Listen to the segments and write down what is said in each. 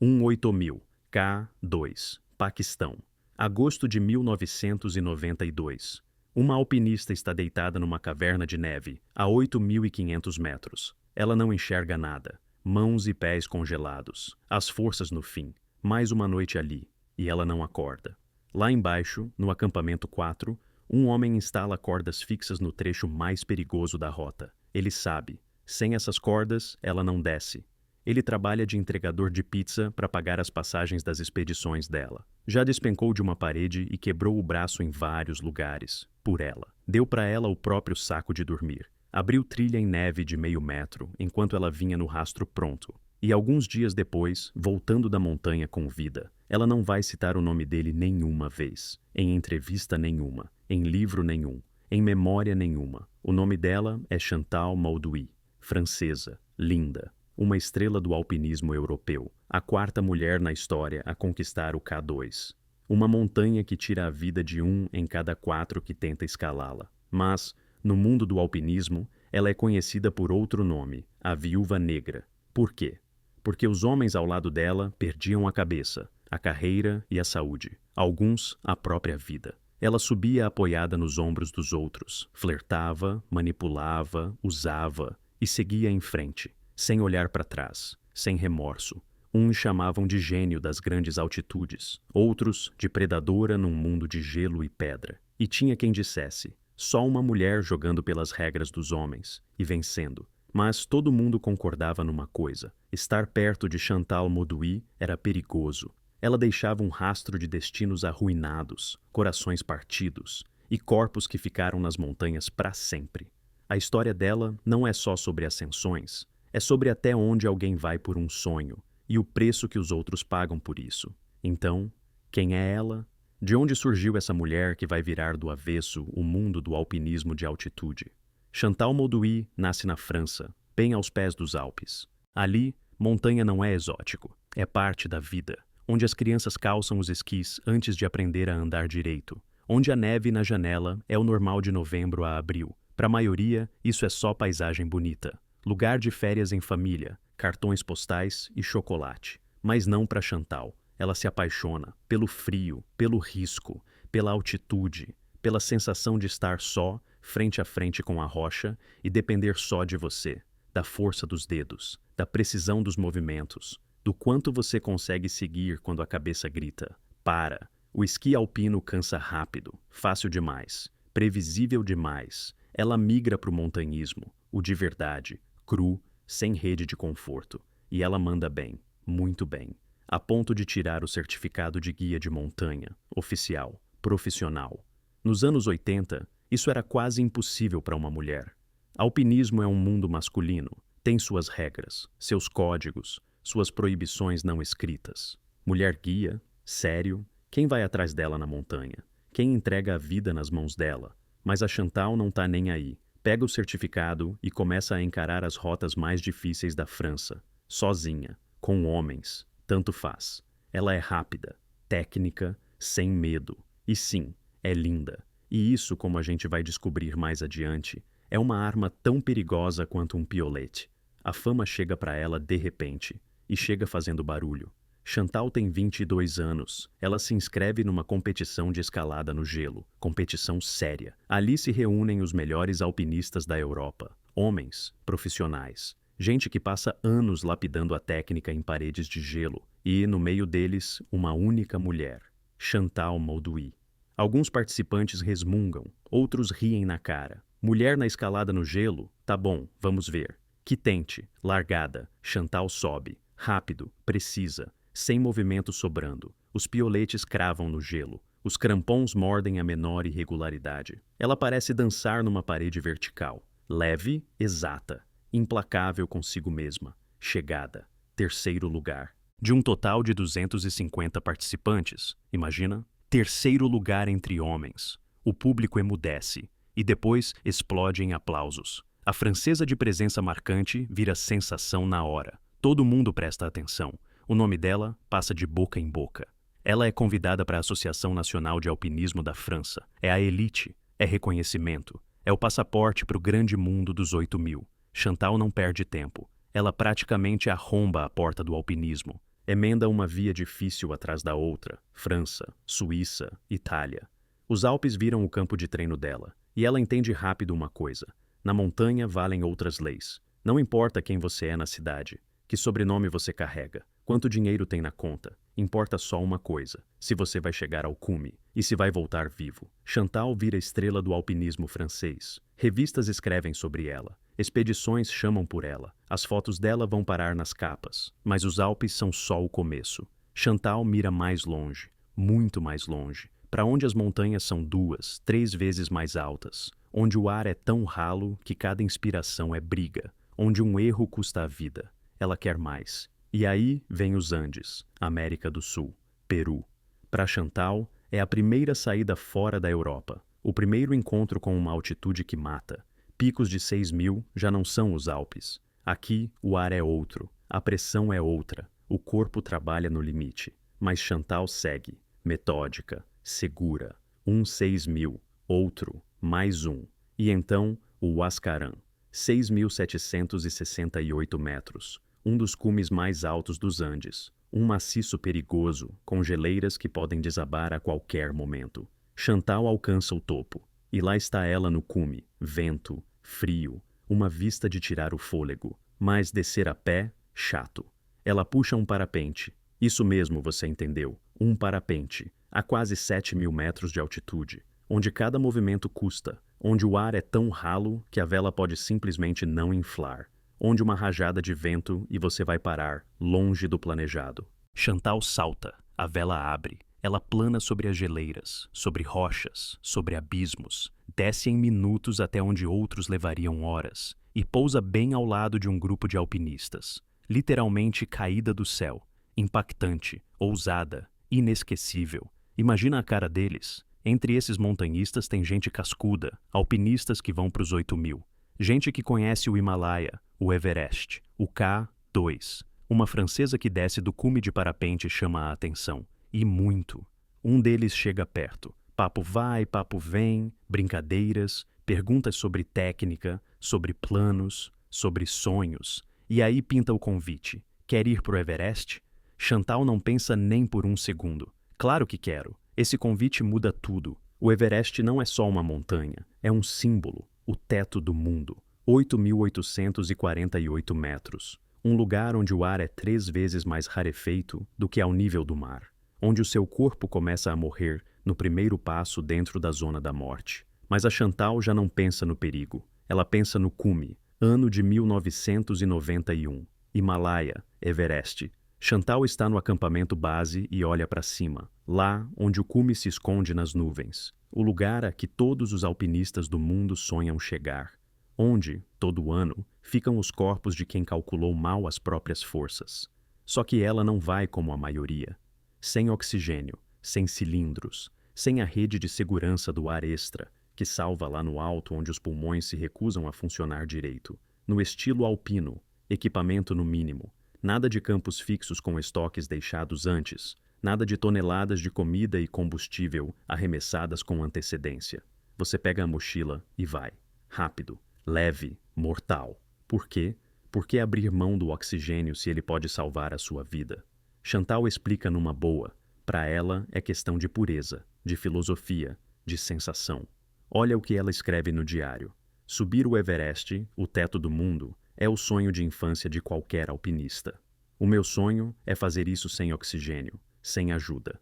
18000, K2, Paquistão. Agosto de 1992. Uma alpinista está deitada numa caverna de neve, a 8.500 metros. Ela não enxerga nada. Mãos e pés congelados. As forças no fim. Mais uma noite ali. E ela não acorda. Lá embaixo, no acampamento 4, um homem instala cordas fixas no trecho mais perigoso da rota. Ele sabe. Sem essas cordas, ela não desce. Ele trabalha de entregador de pizza para pagar as passagens das expedições dela. Já despencou de uma parede e quebrou o braço em vários lugares, por ela. Deu para ela o próprio saco de dormir. Abriu trilha em neve de meio metro, enquanto ela vinha no rastro pronto. E alguns dias depois, voltando da montanha com vida, ela não vai citar o nome dele nenhuma vez, em entrevista nenhuma, em livro nenhum, em memória nenhuma. O nome dela é Chantal Mauduit, francesa, linda. Uma estrela do alpinismo europeu, a quarta mulher na história a conquistar o K2. Uma montanha que tira a vida de 1 em cada 4 que tenta escalá-la. Mas, no mundo do alpinismo, ela é conhecida por outro nome, a Viúva Negra. Por quê? Porque os homens ao lado dela perdiam a cabeça, a carreira e a saúde. Alguns, a própria vida. Ela subia apoiada nos ombros dos outros, flertava, manipulava, usava e seguia em frente. Sem olhar para trás, sem remorso. Uns chamavam de gênio das grandes altitudes, outros de predadora num mundo de gelo e pedra. E tinha quem dissesse, só uma mulher jogando pelas regras dos homens, e vencendo. Mas todo mundo concordava numa coisa, estar perto de Chantal Mauduit era perigoso. Ela deixava um rastro de destinos arruinados, corações partidos, e corpos que ficaram nas montanhas para sempre. A história dela não é só sobre ascensões, é sobre até onde alguém vai por um sonho e o preço que os outros pagam por isso. Então, quem é ela? De onde surgiu essa mulher que vai virar do avesso o mundo do alpinismo de altitude? Chantal Mauduit nasce na França, bem aos pés dos Alpes. Ali, montanha não é exótico, é parte da vida, onde as crianças calçam os esquis antes de aprender a andar direito, onde a neve na janela é o normal de novembro a abril. Para a maioria, isso é só paisagem bonita. Lugar de férias em família, cartões postais e chocolate. Mas não para Chantal. Ela se apaixona pelo frio, pelo risco, pela altitude, pela sensação de estar só, frente a frente com a rocha e depender só de você, da força dos dedos, da precisão dos movimentos, do quanto você consegue seguir quando a cabeça grita. Para! O esqui alpino cansa rápido, fácil demais, previsível demais. Ela migra para o montanhismo, o de verdade, cru, sem rede de conforto. E ela manda bem, muito bem, a ponto de tirar o certificado de guia de montanha, oficial, profissional. Nos anos 80, isso era quase impossível para uma mulher. Alpinismo é um mundo masculino, tem suas regras, seus códigos, suas proibições não escritas. Mulher guia, sério, quem vai atrás dela na montanha? Quem entrega a vida nas mãos dela? Mas a Chantal não tá nem aí. Pega o certificado e começa a encarar as rotas mais difíceis da França, sozinha, com homens, tanto faz. Ela é rápida, técnica, sem medo. E sim, é linda. E isso, como a gente vai descobrir mais adiante, é uma arma tão perigosa quanto um piolete. A fama chega para ela de repente, e chega fazendo barulho. Chantal tem 22 anos. Ela se inscreve numa competição de escalada no gelo, competição séria. Ali se reúnem os melhores alpinistas da Europa, homens, profissionais, gente que passa anos lapidando a técnica em paredes de gelo, e, no meio deles, uma única mulher, Chantal Mauduit. Alguns participantes resmungam, outros riem na cara. Mulher na escalada no gelo? Tá bom, vamos ver. Que tente, largada, Chantal sobe, rápido, precisa, sem movimento sobrando. Os pioletes cravam no gelo. Os crampons mordem a menor irregularidade. Ela parece dançar numa parede vertical. Leve, exata. Implacável consigo mesma. Chegada. Terceiro lugar. De um total de 250 participantes, imagina? Terceiro lugar entre homens. O público emudece. E depois explode em aplausos. A francesa de presença marcante vira sensação na hora. Todo mundo presta atenção. O nome dela passa de boca em boca. Ela é convidada para a Associação Nacional de Alpinismo da França. É a elite, é reconhecimento, é o passaporte para o grande mundo dos 8.000. Chantal não perde tempo. Ela praticamente arromba a porta do alpinismo. Emenda uma via difícil atrás da outra, França, Suíça, Itália. Os Alpes viram o campo de treino dela, e ela entende rápido uma coisa: na montanha valem outras leis. Não importa quem você é na cidade, que sobrenome você carrega, quanto dinheiro tem na conta, importa só uma coisa: se você vai chegar ao cume e se vai voltar vivo. Chantal vira estrela do alpinismo francês. Revistas escrevem sobre ela, expedições chamam por ela, as fotos dela vão parar nas capas, mas os Alpes são só o começo. Chantal mira mais longe, muito mais longe, para onde as montanhas são 2, 3 vezes mais altas, onde o ar é tão ralo que cada inspiração é briga, onde um erro custa a vida. Ela quer mais. E aí vem os Andes, América do Sul, Peru. Para Chantal, é a primeira saída fora da Europa, o primeiro encontro com uma altitude que mata. Picos de 6.000 já não são os Alpes. Aqui, o ar é outro, a pressão é outra, o corpo trabalha no limite. Mas Chantal segue, metódica, segura. 6.000, outro, mais um. E então, o Huascarán, 6.768 metros, um dos cumes mais altos dos Andes. Um maciço perigoso, com geleiras que podem desabar a qualquer momento. Chantal alcança o topo, e lá está ela no cume, vento, frio, uma vista de tirar o fôlego, mas descer a pé, chato. Ela puxa um parapente. Isso mesmo, você entendeu, um parapente, a quase 7.000 metros de altitude, onde cada movimento custa, onde o ar é tão ralo que a vela pode simplesmente não inflar, onde uma rajada de vento e você vai parar, longe do planejado. Chantal salta, a vela abre, ela plana sobre as geleiras, sobre rochas, sobre abismos, desce em minutos até onde outros levariam horas, e pousa bem ao lado de um grupo de alpinistas, literalmente caída do céu, impactante, ousada, inesquecível. Imagina a cara deles. Entre esses montanhistas tem gente cascuda, alpinistas que vão para os 8.000, gente que conhece o Himalaia, o Everest, o K2. Uma francesa que desce do cume de parapente chama a atenção. E muito. Um deles chega perto. Papo vai, papo vem, brincadeiras, perguntas sobre técnica, sobre planos, sobre sonhos. E aí pinta o convite. Quer ir pro Everest? Chantal não pensa nem por um segundo. Claro que quero. Esse convite muda tudo. O Everest não é só uma montanha, é um símbolo, o teto do mundo. 8.848 metros. Um lugar onde o ar é 3 vezes mais rarefeito do que ao nível do mar. Onde o seu corpo começa a morrer no primeiro passo dentro da zona da morte. Mas a Chantal já não pensa no perigo. Ela pensa no cume, ano de 1991. Himalaia, Everest. Chantal está no acampamento base e olha para cima, lá onde o cume se esconde nas nuvens. O lugar a que todos os alpinistas do mundo sonham chegar. Onde, todo ano, ficam os corpos de quem calculou mal as próprias forças. Só que ela não vai como a maioria. Sem oxigênio, sem cilindros, sem a rede de segurança do ar extra, que salva lá no alto onde os pulmões se recusam a funcionar direito. No estilo alpino, equipamento no mínimo, nada de campos fixos com estoques deixados antes, nada de toneladas de comida e combustível arremessadas com antecedência. Você pega a mochila e vai. Rápido, leve, mortal. Por quê? Por que abrir mão do oxigênio se ele pode salvar a sua vida? Chantal explica numa boa. Para ela é questão de pureza, de filosofia, de sensação. Olha o que ela escreve no diário. Subir o Everest, o teto do mundo, é o sonho de infância de qualquer alpinista. O meu sonho é fazer isso sem oxigênio, sem ajuda.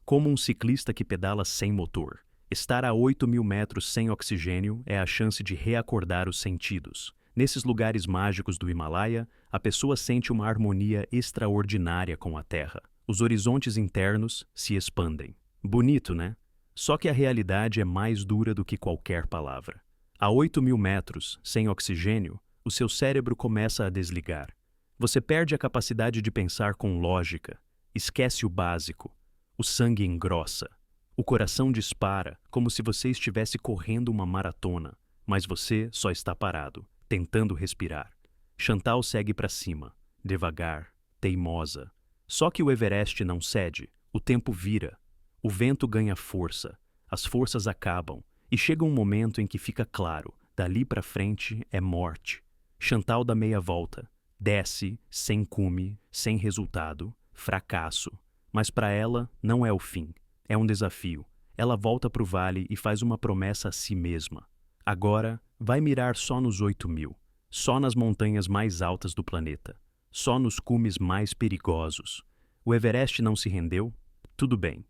Como um ciclista que pedala sem motor. Estar a 8.000 metros sem oxigênio é a chance de reacordar os sentidos. Nesses lugares mágicos do Himalaia, a pessoa sente uma harmonia extraordinária com a terra. Os horizontes internos se expandem. Bonito, né? Só que a realidade é mais dura do que qualquer palavra. A 8.000 metros, sem oxigênio, o seu cérebro começa a desligar. Você perde a capacidade de pensar com lógica, esquece o básico, o sangue engrossa. O coração dispara, como se você estivesse correndo uma maratona, mas você só está parado, tentando respirar. Chantal segue para cima, devagar, teimosa. Só que o Everest não cede, o tempo vira, o vento ganha força, as forças acabam, e chega um momento em que fica claro, dali para frente é morte. Chantal dá meia volta, desce, sem cume, sem resultado, fracasso. Mas para ela, não é o fim. É um desafio. Ela volta para o vale e faz uma promessa a si mesma. Agora, vai mirar só nos 8.000. Só nas montanhas mais altas do planeta. Só nos cumes mais perigosos. O Everest não se rendeu? Tudo bem.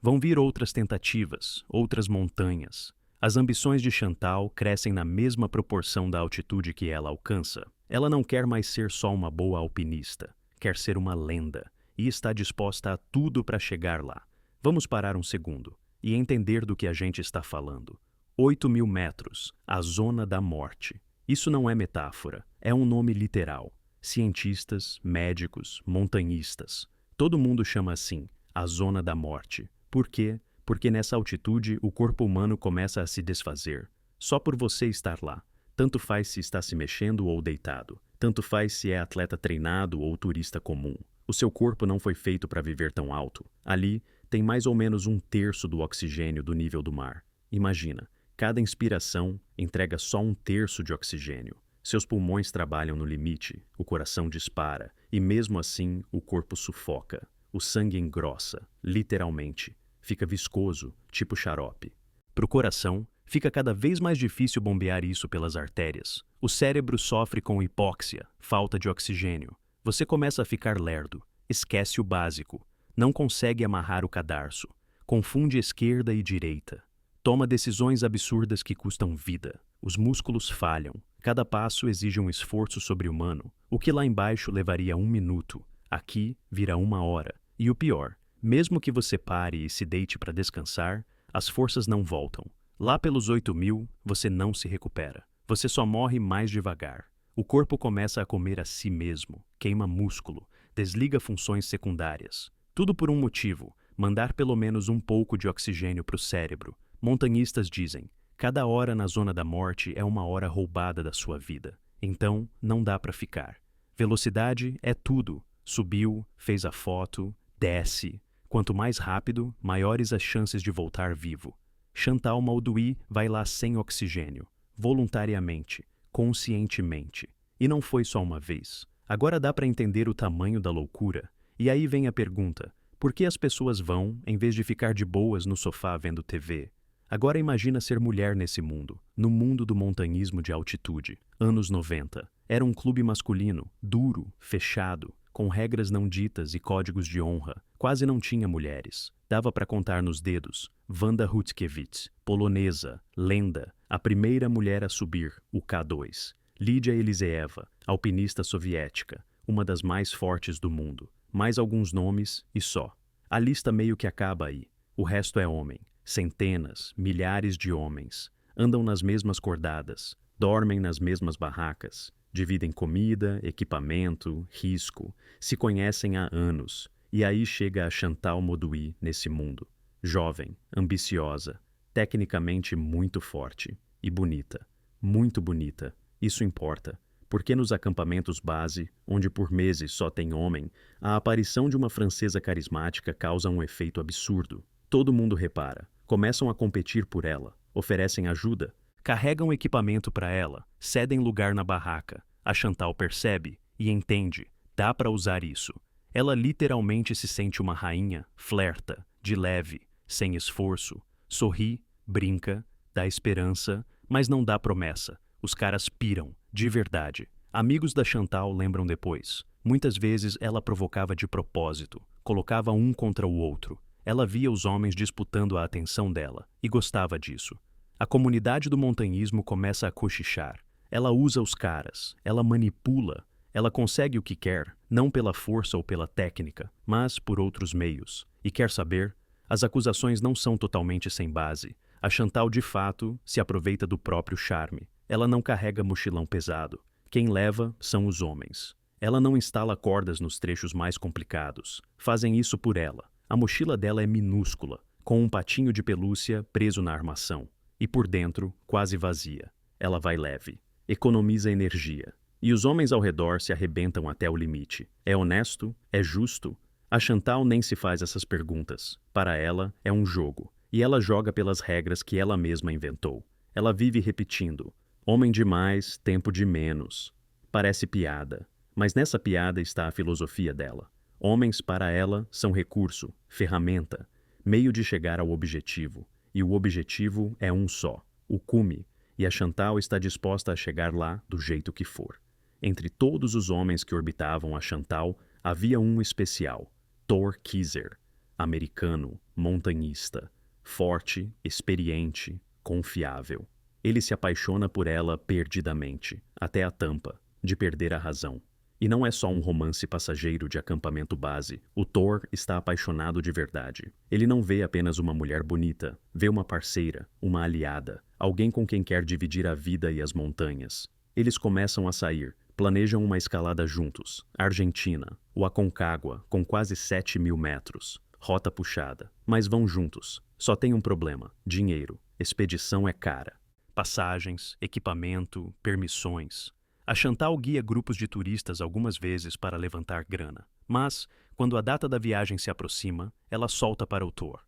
Vão vir outras tentativas, outras montanhas. As ambições de Chantal crescem na mesma proporção da altitude que ela alcança. Ela não quer mais ser só uma boa alpinista. Quer ser uma lenda. E está disposta a tudo para chegar lá. Vamos parar um segundo e entender do que a gente está falando. 8.000 metros, a zona da morte. Isso não é metáfora, é um nome literal. Cientistas, médicos, montanhistas. Todo mundo chama assim, a zona da morte. Por quê? Porque nessa altitude o corpo humano começa a se desfazer. Só por você estar lá. Tanto faz se está se mexendo ou deitado. Tanto faz se é atleta treinado ou turista comum. O seu corpo não foi feito para viver tão alto. Ali, tem mais ou menos 1/3 do oxigênio do nível do mar. Imagina, cada inspiração entrega só 1/3 de oxigênio. Seus pulmões trabalham no limite, o coração dispara, e mesmo assim o corpo sufoca. O sangue engrossa, literalmente. Fica viscoso, tipo xarope. Para o coração, fica cada vez mais difícil bombear isso pelas artérias. O cérebro sofre com hipóxia, falta de oxigênio. Você começa a ficar lerdo, esquece o básico, não consegue amarrar o cadarço, confunde esquerda e direita. Toma decisões absurdas que custam vida. Os músculos falham. Cada passo exige um esforço sobre-humano. O que lá embaixo levaria 1 minuto, aqui vira 1 hora. E o pior, mesmo que você pare e se deite para descansar, as forças não voltam. Lá pelos 8.000, você não se recupera. Você só morre mais devagar. O corpo começa a comer a si mesmo, queima músculo, desliga funções secundárias. Tudo por um motivo, mandar pelo menos um pouco de oxigênio para o cérebro. Montanhistas dizem, cada hora na zona da morte é 1 hora roubada da sua vida. Então, não dá para ficar. Velocidade é tudo. Subiu, fez a foto, desce. Quanto mais rápido, maiores as chances de voltar vivo. Chantal Mauduit vai lá sem oxigênio, voluntariamente, conscientemente. E não foi só uma vez. Agora dá para entender o tamanho da loucura. E aí vem a pergunta, por que as pessoas vão em vez de ficar de boas no sofá vendo TV? Agora imagina ser mulher nesse mundo, no mundo do montanhismo de altitude. Anos 90. Era um clube masculino, duro, fechado, com regras não ditas e códigos de honra. Quase não tinha mulheres. Dava para contar nos dedos. Wanda Rutkiewicz, polonesa, lenda, a primeira mulher a subir, o K2. Lídia Eliseeva, alpinista soviética, uma das mais fortes do mundo. Mais alguns nomes e só. A lista meio que acaba aí. O resto é homem. Centenas, milhares de homens. Andam nas mesmas cordadas. Dormem nas mesmas barracas. Dividem comida, equipamento, risco. Se conhecem há anos. E aí chega a Chantal Mauduit nesse mundo. Jovem, ambiciosa, tecnicamente muito forte. E bonita. Muito bonita. Isso importa. Porque nos acampamentos base, onde por meses só tem homem, a aparição de uma francesa carismática causa um efeito absurdo. Todo mundo repara. Começam a competir por ela, oferecem ajuda, carregam equipamento para ela, cedem lugar na barraca. A Chantal percebe e entende, dá para usar isso. Ela literalmente se sente uma rainha, flerta, de leve, sem esforço, sorri, brinca, dá esperança, mas não dá promessa. Os caras piram, de verdade. Amigos da Chantal lembram depois. Muitas vezes ela provocava de propósito, colocava um contra o outro. Ela via os homens disputando a atenção dela e gostava disso. A comunidade do montanhismo começa a cochichar. Ela usa os caras, ela manipula, ela consegue o que quer, não pela força ou pela técnica, mas por outros meios. E quer saber? As acusações não são totalmente sem base. A Chantal, de fato, se aproveita do próprio charme. Ela não carrega mochilão pesado. Quem leva são os homens. Ela não instala cordas nos trechos mais complicados. Fazem isso por ela. A mochila dela é minúscula, com um patinho de pelúcia preso na armação. E por dentro, quase vazia. Ela vai leve. Economiza energia. E os homens ao redor se arrebentam até o limite. É honesto? É justo? A Chantal nem se faz essas perguntas. Para ela, é um jogo. E ela joga pelas regras que ela mesma inventou. Ela vive repetindo. Homem de mais, tempo de menos. Parece piada. Mas nessa piada está a filosofia dela. Homens para ela são recurso, ferramenta, meio de chegar ao objetivo. E o objetivo é um só, o cume, e a Chantal está disposta a chegar lá do jeito que for. Entre todos os homens que orbitavam a Chantal, havia um especial, Thor Kiser, americano, montanhista, forte, experiente, confiável. Ele se apaixona por ela perdidamente, até a tampa, de perder a razão. E não é só um romance passageiro de acampamento base. O Thor está apaixonado de verdade. Ele não vê apenas uma mulher bonita, vê uma parceira, uma aliada, alguém com quem quer dividir a vida e as montanhas. Eles começam a sair, planejam uma escalada juntos. Argentina, o Aconcagua, com quase 7.000 metros. Rota puxada. Mas vão juntos. Só tem um problema: dinheiro. Expedição é cara. Passagens, equipamento, permissões. A Chantal guia grupos de turistas algumas vezes para levantar grana. Mas, quando a data da viagem se aproxima, ela solta para o Thor.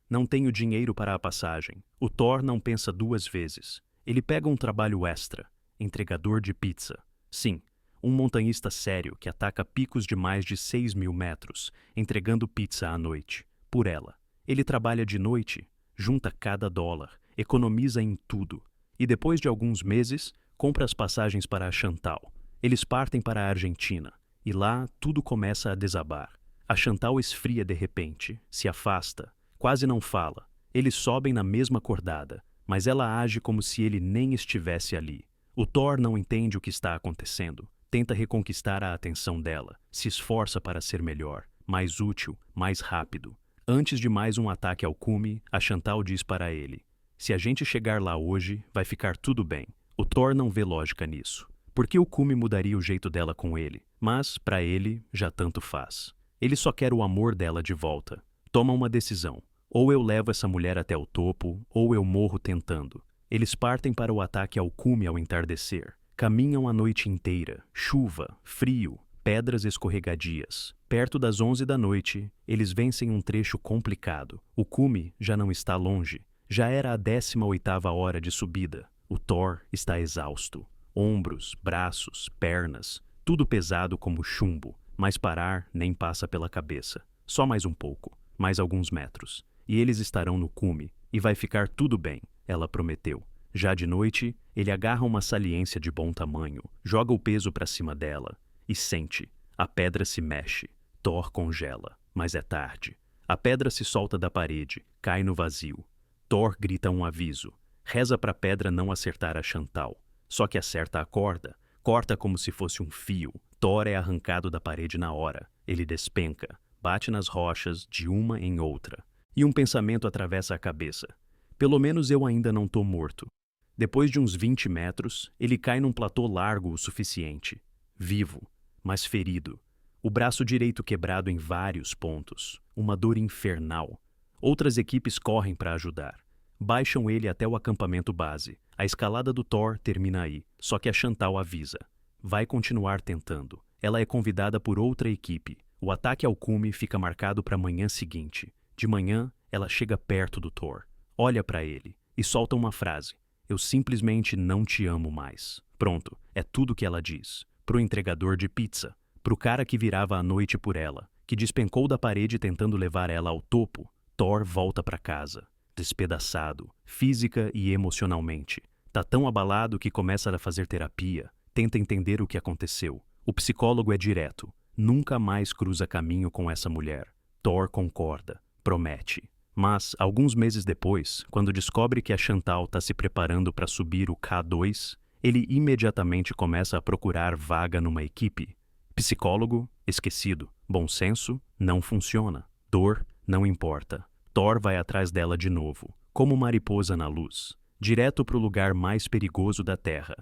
Não tenho dinheiro para a passagem. O Thor não pensa duas vezes. Ele pega um trabalho extra. Entregador de pizza. Sim, um montanhista sério que ataca picos de mais de 6.000 metros, entregando pizza à noite. Por ela. Ele trabalha de noite, junta cada dólar, economiza em tudo. E depois de alguns meses, compra as passagens para a Chantal. Eles partem para a Argentina, e lá tudo começa a desabar. A Chantal esfria de repente, se afasta, quase não fala. Eles sobem na mesma cordada, mas ela age como se ele nem estivesse ali. O Thor não entende o que está acontecendo, tenta reconquistar a atenção dela, se esforça para ser melhor, mais útil, mais rápido. Antes de mais um ataque ao cume, a Chantal diz para ele: se a gente chegar lá hoje, vai ficar tudo bem. O Thor não vê lógica nisso. Porque o cume mudaria o jeito dela com ele, mas, para ele, já tanto faz. Ele só quer o amor dela de volta. Toma uma decisão. Ou eu levo essa mulher até o topo, ou eu morro tentando. Eles partem para o ataque ao cume ao entardecer. Caminham a noite inteira. Chuva, frio, pedras escorregadias. Perto das 11 da noite, eles vencem um trecho complicado. O cume já não está longe. Já era a 18ª hora de subida. O Thor está exausto. Ombros, braços, pernas, tudo pesado como chumbo, mas parar nem passa pela cabeça. Só mais um pouco, mais alguns metros. E eles estarão no cume, e vai ficar tudo bem, ela prometeu. Já de noite, ele agarra uma saliência de bom tamanho, joga o peso para cima dela, e sente. A pedra se mexe. Thor congela, mas é tarde. A pedra se solta da parede, cai no vazio. Thor grita um aviso. Reza para a pedra não acertar a Chantal. Só que acerta a corda. Corta como se fosse um fio. Thor é arrancado da parede na hora. Ele despenca. Bate nas rochas, de uma em outra. E um pensamento atravessa a cabeça. Pelo menos eu ainda não tô morto. Depois de uns 20 metros, ele cai num platô largo o suficiente. Vivo, mas ferido. O braço direito quebrado em vários pontos. Uma dor infernal. Outras equipes correm para ajudar. Baixam ele até o acampamento base. A escalada do Thor termina aí, só que a Chantal avisa. Vai continuar tentando. Ela é convidada por outra equipe. O ataque ao cume fica marcado para a manhã seguinte. De manhã, ela chega perto do Thor, olha para ele e solta uma frase. Eu simplesmente não te amo mais. Pronto, é tudo que ela diz. Pro entregador de pizza, pro cara que virava à noite por ela, que despencou da parede tentando levar ela ao topo, Thor volta para casa. Despedaçado, física e emocionalmente. Tá tão abalado que começa a fazer terapia, tenta entender o que aconteceu. O psicólogo é direto. Nunca mais cruza caminho com essa mulher. Thor concorda, promete. Mas, alguns meses depois, quando descobre que a Chantal está se preparando para subir o K2, ele imediatamente começa a procurar vaga numa equipe. Psicólogo, esquecido. Bom senso, não funciona. Dor, não importa. Thor vai atrás dela de novo, como mariposa na luz, direto para o lugar mais perigoso da Terra.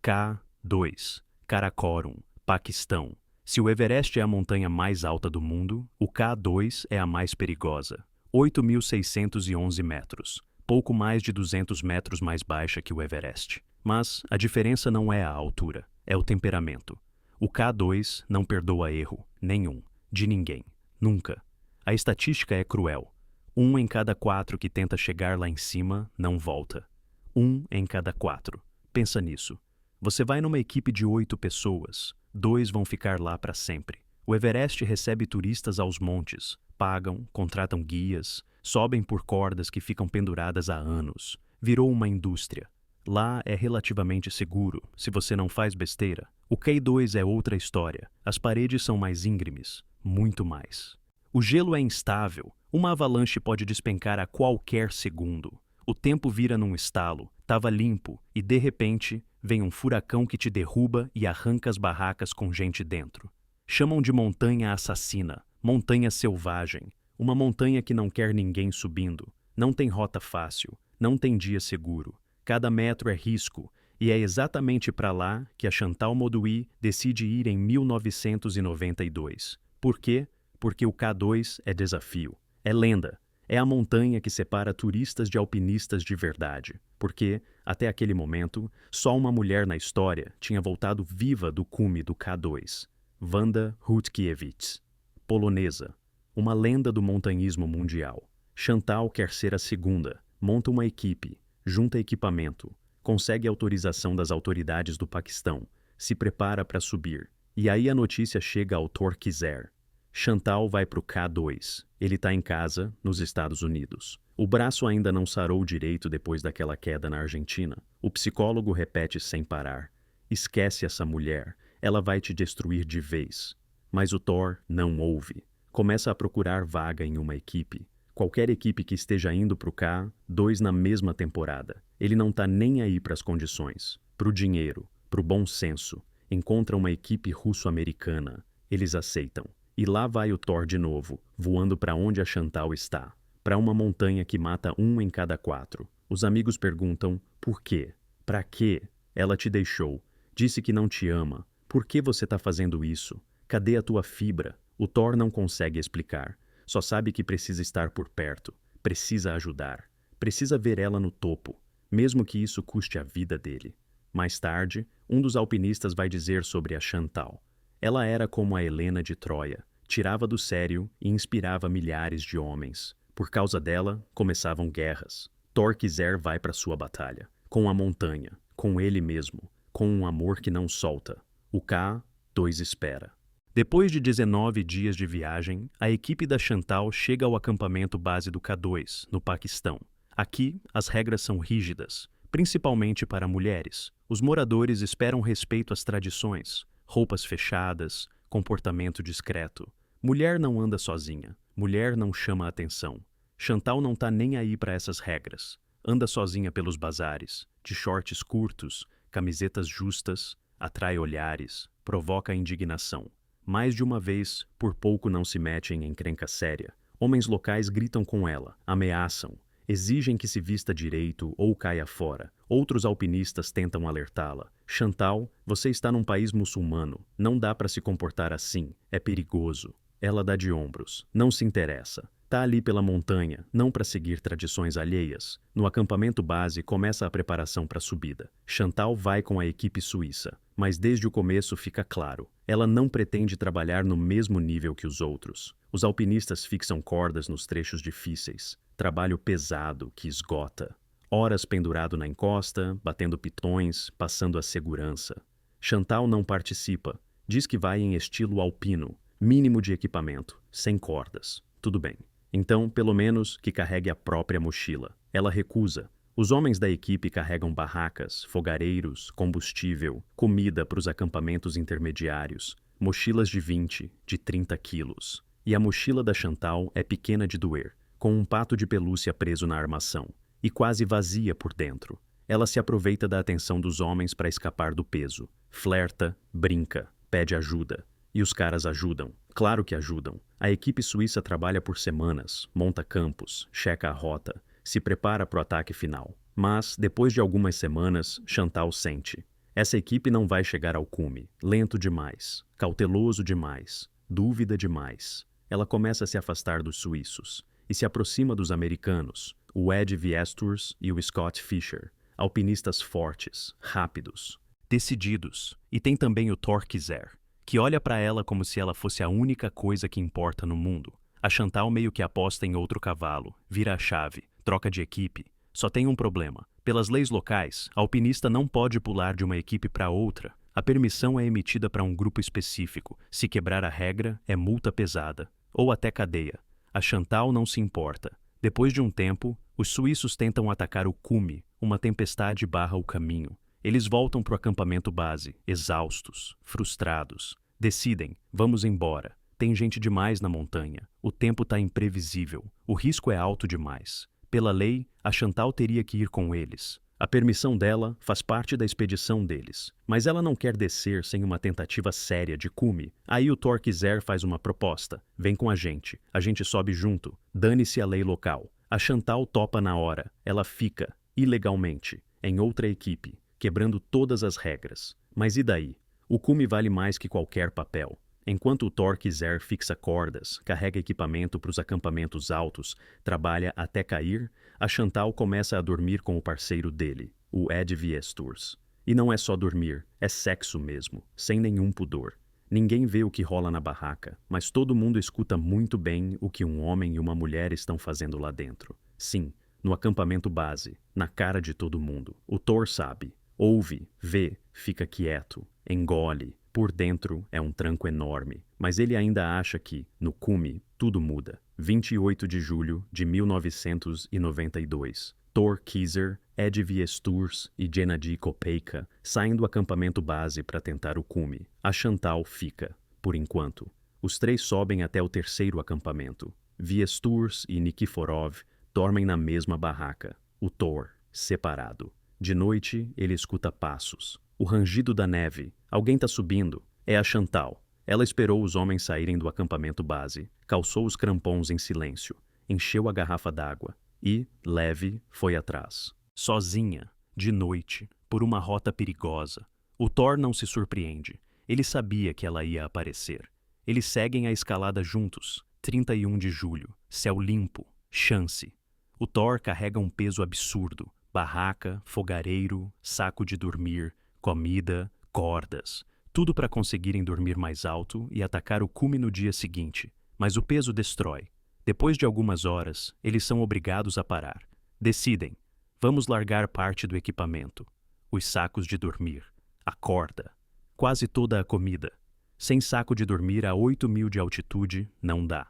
K2, Karakorum, Paquistão. Se o Everest é a montanha mais alta do mundo, o K2 é a mais perigosa. 8.611 metros, pouco mais de 200 metros mais baixa que o Everest. Mas a diferença não é a altura, é o temperamento. O K2 não perdoa erro, nenhum, de ninguém, nunca. A estatística é cruel. 1 em cada 4 que tenta chegar lá em cima não volta. 1 em cada 4. Pensa nisso. Você vai numa equipe de 8 pessoas, 2 vão ficar lá para sempre. O Everest recebe turistas aos montes, pagam, contratam guias, sobem por cordas que ficam penduradas há anos. Virou uma indústria. Lá é relativamente seguro, se você não faz besteira. O K2 é outra história. As paredes são mais íngremes, muito mais. O gelo é instável. Uma avalanche pode despencar a qualquer segundo. O tempo vira num estalo, tava limpo, e de repente vem um furacão que te derruba e arranca as barracas com gente dentro. Chamam de montanha assassina, montanha selvagem, uma montanha que não quer ninguém subindo. Não tem rota fácil, não tem dia seguro. Cada metro é risco, e é exatamente para lá que a Chantal Maudoui decide ir em 1992. Por quê? Porque o K2 é desafio, é lenda, é a montanha que separa turistas de alpinistas de verdade. Porque, até aquele momento, só uma mulher na história tinha voltado viva do cume do K2. Wanda Rutkiewicz, polonesa, uma lenda do montanhismo mundial. Chantal quer ser a segunda, monta uma equipe, junta equipamento, consegue autorização das autoridades do Paquistão, se prepara para subir. E aí a notícia chega ao Thor Quiser. Chantal vai pro K2. Ele tá em casa, nos Estados Unidos. O braço ainda não sarou direito depois daquela queda na Argentina. O psicólogo repete sem parar. Esquece essa mulher, ela vai te destruir de vez. Mas o Thor não ouve. Começa a procurar vaga em uma equipe. Qualquer equipe que esteja indo pro K2 na mesma temporada. Ele não tá nem aí pras condições, pro dinheiro, pro bom senso. Encontra uma equipe russo-americana. Eles aceitam. E lá vai o Thor de novo, voando para onde a Chantal está. Para uma montanha que mata 1 em cada 4. Os amigos perguntam, por quê? Pra quê? Ela te deixou. Disse que não te ama. Por que você tá fazendo isso? Cadê a tua fibra? O Thor não consegue explicar. Só sabe que precisa estar por perto. Precisa ajudar. Precisa ver ela no topo, mesmo que isso custe a vida dele. Mais tarde, um dos alpinistas vai dizer sobre a Chantal. Ela era como a Helena de Troia, tirava do sério e inspirava milhares de homens. Por causa dela, começavam guerras. Thor Quiser vai para sua batalha, com a montanha, com ele mesmo, com um amor que não solta. O K2 espera. Depois de 19 dias de viagem, a equipe da Chantal chega ao acampamento base do K2, no Paquistão. Aqui, as regras são rígidas, principalmente para mulheres. Os moradores esperam respeito às tradições, roupas fechadas, comportamento discreto. Mulher não anda sozinha, mulher não chama atenção. Chantal não tá nem aí para essas regras. Anda sozinha pelos bazares, de shorts curtos, camisetas justas, atrai olhares, provoca indignação. Mais de uma vez, por pouco não se mete em encrenca séria. Homens locais gritam com ela, ameaçam, exigem que se vista direito ou caia fora. Outros alpinistas tentam alertá-la. Chantal, você está num país muçulmano. Não dá para se comportar assim. É perigoso. Ela dá de ombros. Não se interessa. Tá ali pela montanha, não para seguir tradições alheias. No acampamento base começa a preparação para a subida. Chantal vai com a equipe suíça, mas desde o começo fica claro. Ela não pretende trabalhar no mesmo nível que os outros. Os alpinistas fixam cordas nos trechos difíceis. Trabalho pesado que esgota. Horas pendurado na encosta, batendo pitões, passando a segurança. Chantal não participa. Diz que vai em estilo alpino, mínimo de equipamento, sem cordas. Tudo bem. Então, pelo menos, que carregue a própria mochila. Ela recusa. Os homens da equipe carregam barracas, fogareiros, combustível, comida para os acampamentos intermediários, mochilas de 20, de 30 quilos. E a mochila da Chantal é pequena de doer, com um pato de pelúcia preso na armação, e quase vazia por dentro. Ela se aproveita da atenção dos homens para escapar do peso. Flerta, brinca, pede ajuda. E os caras ajudam. Claro que ajudam. A equipe suíça trabalha por semanas, monta campos, checa a rota, se prepara para o ataque final. Mas, depois de algumas semanas, Chantal sente. Essa equipe não vai chegar ao cume. Lento demais, cauteloso demais, dúvida demais. Ela começa a se afastar dos suíços e se aproxima dos americanos, o Ed Viesturs e o Scott Fischer, alpinistas fortes, rápidos, decididos. E tem também o Thor Quiser, que olha para ela como se ela fosse a única coisa que importa no mundo. A Chantal meio que aposta em outro cavalo, vira a chave, troca de equipe. Só tem um problema. Pelas leis locais, a alpinista não pode pular de uma equipe para outra. A permissão é emitida para um grupo específico. Se quebrar a regra, é multa pesada, ou até cadeia. A Chantal não se importa. Depois de um tempo, os suíços tentam atacar o cume, uma tempestade barra o caminho. Eles voltam para o acampamento base, exaustos, frustrados. Decidem, vamos embora. Tem gente demais na montanha. O tempo está imprevisível. O risco é alto demais. Pela lei, a Chantal teria que ir com eles. A permissão dela faz parte da expedição deles. Mas ela não quer descer sem uma tentativa séria de cume. Aí o Torquizer faz uma proposta. Vem com a gente sobe junto. Dane-se a lei local. A Chantal topa na hora. Ela fica, ilegalmente, em outra equipe, quebrando todas as regras. Mas e daí? O cume vale mais que qualquer papel. Enquanto o Torquizer fixa cordas, carrega equipamento para os acampamentos altos, trabalha até cair, a Chantal começa a dormir com o parceiro dele, o Ed Viesturs. E não é só dormir, é sexo mesmo, sem nenhum pudor. Ninguém vê o que rola na barraca, mas todo mundo escuta muito bem o que um homem e uma mulher estão fazendo lá dentro. Sim, no acampamento base, na cara de todo mundo. O Thor sabe. Ouve, vê, fica quieto, engole. Por dentro é um tranco enorme, mas ele ainda acha que, no cume, tudo muda. 28 de julho de 1992. Thor Kizer, Ed Viesturs e Gennady Kopejka saem do acampamento base para tentar o cume. A Chantal fica, por enquanto. Os três sobem até o terceiro acampamento. Viesturs e Nikiforov dormem na mesma barraca. O Thor, separado. De noite, ele escuta passos. O rangido da neve. Alguém está subindo. É a Chantal. Ela esperou os homens saírem do acampamento base, calçou os crampons em silêncio, encheu a garrafa d'água e, leve, foi atrás. Sozinha, de noite, por uma rota perigosa. O Thor não se surpreende. Ele sabia que ela ia aparecer. Eles seguem a escalada juntos. 31 de julho. Céu limpo. Chance. O Thor carrega um peso absurdo. Barraca, fogareiro, saco de dormir, comida, cordas. Tudo para conseguirem dormir mais alto e atacar o cume no dia seguinte. Mas o peso destrói. Depois de algumas horas, eles são obrigados a parar. Decidem. Vamos largar parte do equipamento. Os sacos de dormir. A corda. Quase toda a comida. Sem saco de dormir a 8.000 de altitude, não dá.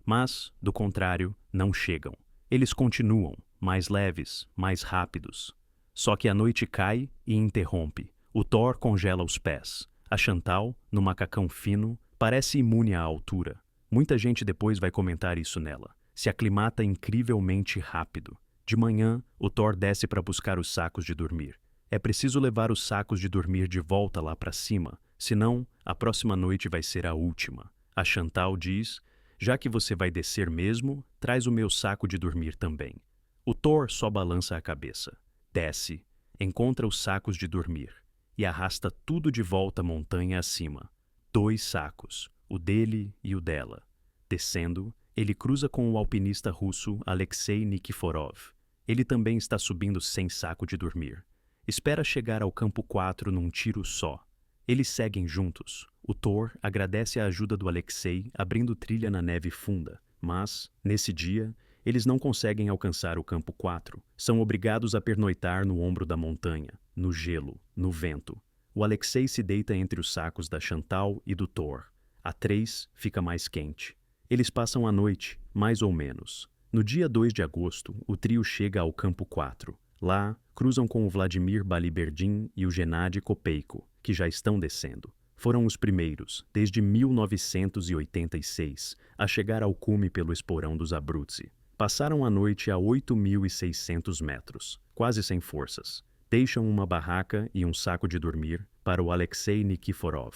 Mas, do contrário, não chegam. Eles continuam, mais leves, mais rápidos. Só que a noite cai e interrompe. O Thor congela os pés. A Chantal, no macacão fino, parece imune à altura. Muita gente depois vai comentar isso nela. Se aclimata incrivelmente rápido. De manhã, o Thor desce para buscar os sacos de dormir. É preciso levar os sacos de dormir de volta lá para cima, senão a próxima noite vai ser a última. A Chantal diz, já que você vai descer mesmo, traz o meu saco de dormir também. O Thor só balança a cabeça. Desce, encontra os sacos de dormir e arrasta tudo de volta montanha acima. 2 sacos, o dele e o dela. Descendo, ele cruza com o alpinista russo Alexei Nikiforov. Ele também está subindo sem saco de dormir. Espera chegar ao campo 4 num tiro só. Eles seguem juntos. O Thor agradece a ajuda do Alexei abrindo trilha na neve funda, mas, nesse dia, eles não conseguem alcançar o campo 4. São obrigados a pernoitar no ombro da montanha, no gelo, no vento. O Alexei se deita entre os sacos da Chantal e do Thor. A 3 fica mais quente. Eles passam a noite, mais ou menos. No dia 2 de agosto, o trio chega ao campo 4. Lá, cruzam com o Vladimir Baliberdin e o Gennady Kopejko, que já estão descendo. Foram os primeiros, desde 1986, a chegar ao cume pelo esporão dos Abruzzi. Passaram a noite a 8.600 metros, quase sem forças. Deixam uma barraca e um saco de dormir para o Alexei Nikiforov.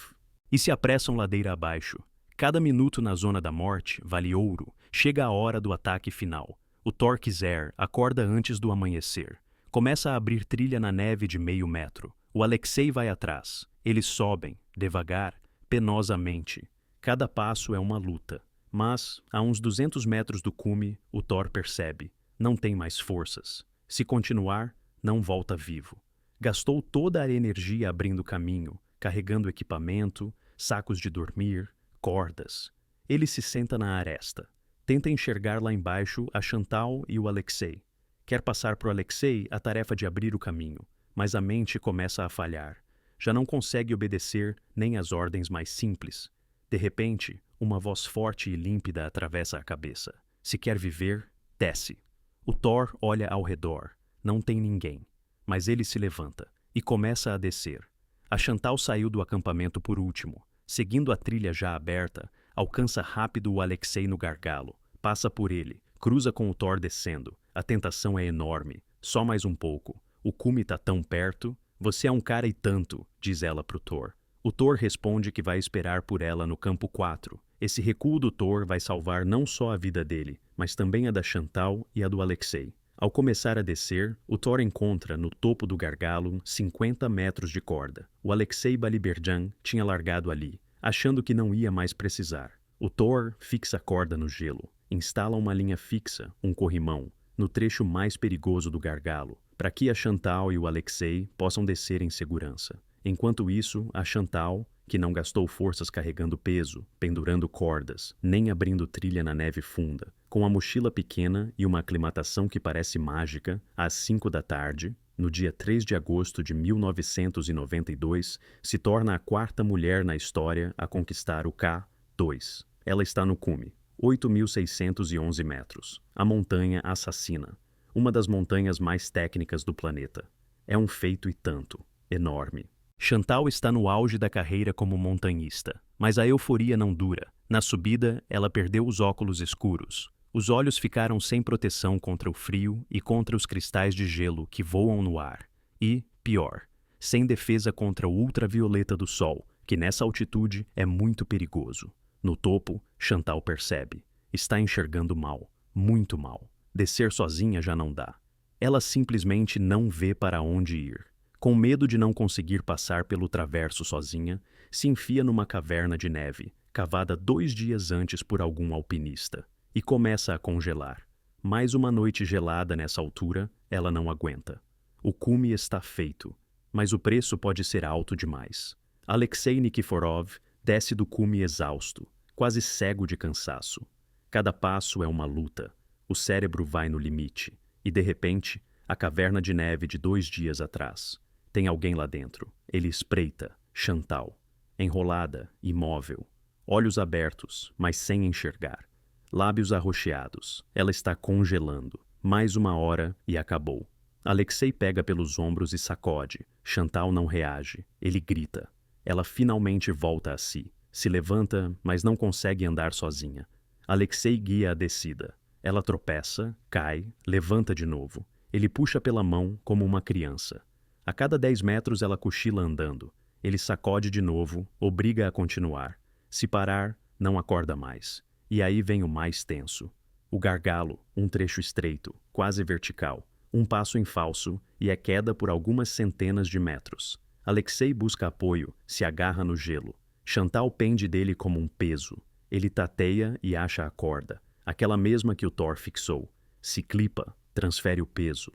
E se apressam ladeira abaixo. Cada minuto na zona da morte vale ouro. Chega a hora do ataque final. O Torquizer acorda antes do amanhecer. Começa a abrir trilha na neve de meio metro. O Alexei vai atrás. Eles sobem, devagar, penosamente. Cada passo é uma luta. Mas, a uns 200 metros do cume, o Thor percebe. Não tem mais forças. Se continuar, não volta vivo. Gastou toda a energia abrindo caminho, carregando equipamento, sacos de dormir, cordas. Ele se senta na aresta. Tenta enxergar lá embaixo a Chantal e o Alexei. Quer passar para o Alexei a tarefa de abrir o caminho, mas a mente começa a falhar. já não consegue obedecer nem às ordens mais simples. De repente, uma voz forte e límpida atravessa a cabeça. Se quer viver, desce. O Thor olha ao redor. Não tem ninguém. Mas ele se levanta e começa a descer. A Chantal saiu do acampamento por último. Seguindo a trilha já aberta, alcança rápido o Alexei no gargalo. Passa por ele, cruza com o Thor descendo. A tentação é enorme. Só mais um pouco. O cume tá tão perto. Você é um cara e tanto, diz ela pro Thor. O Thor responde que vai esperar por ela no campo 4. Esse recuo do Thor vai salvar não só a vida dele, mas também a da Chantal e a do Alexei. Ao começar a descer, o Thor encontra, no topo do gargalo, 50 metros de corda. O Alexei Baliberjan tinha largado ali, achando que não ia mais precisar. O Thor fixa a corda no gelo, instala uma linha fixa, um corrimão, no trecho mais perigoso do gargalo, para que a Chantal e o Alexei possam descer em segurança. Enquanto isso, a Chantal, que não gastou forças carregando peso, pendurando cordas, nem abrindo trilha na neve funda, com a mochila pequena e uma aclimatação que parece mágica, às 5 da tarde, no dia 3 de agosto de 1992, se torna a quarta mulher na história a conquistar o K2. Ela está no cume, 8.611 metros, a montanha assassina, uma das montanhas mais técnicas do planeta. É um feito e tanto, enorme. Chantal está no auge da carreira como montanhista, mas a euforia não dura. Na subida, ela perdeu os óculos escuros. Os olhos ficaram sem proteção contra o frio e contra os cristais de gelo que voam no ar. E, pior, sem defesa contra o ultravioleta do sol, que nessa altitude é muito perigoso. No topo, Chantal percebe. Está enxergando mal, muito mal. Descer sozinha já não dá. Ela simplesmente não vê para onde ir. Com medo de não conseguir passar pelo traverso sozinha, se enfia numa caverna de neve, cavada 2 dias antes por algum alpinista, e começa a congelar. Mais uma noite gelada nessa altura, ela não aguenta. O cume está feito, mas o preço pode ser alto demais. Alexei Nikiforov desce do cume exausto, quase cego de cansaço. Cada passo é uma luta. O cérebro vai no limite, e de repente, a caverna de neve de 2 dias atrás. Tem alguém lá dentro. Ele espreita. Chantal. Enrolada, imóvel. Olhos abertos, mas sem enxergar. Lábios arroxeados. Ela está congelando. Mais 1 hora e acabou. Alexei pega pelos ombros e sacode. Chantal não reage. Ele grita. Ela finalmente volta a si. Se levanta, mas não consegue andar sozinha. Alexei guia a descida. Ela tropeça, cai, levanta de novo. Ele puxa pela mão como uma criança. A cada 10 metros ela cochila andando. Ele sacode de novo, obriga a continuar. Se parar, não acorda mais. E aí vem o mais tenso. O gargalo, um trecho estreito, quase vertical. Um passo em falso e é queda por algumas centenas de metros. Alexei busca apoio, se agarra no gelo. Chantal pende dele como um peso. Ele tateia e acha a corda, aquela mesma que o Thor fixou. Se clipa, transfere o peso.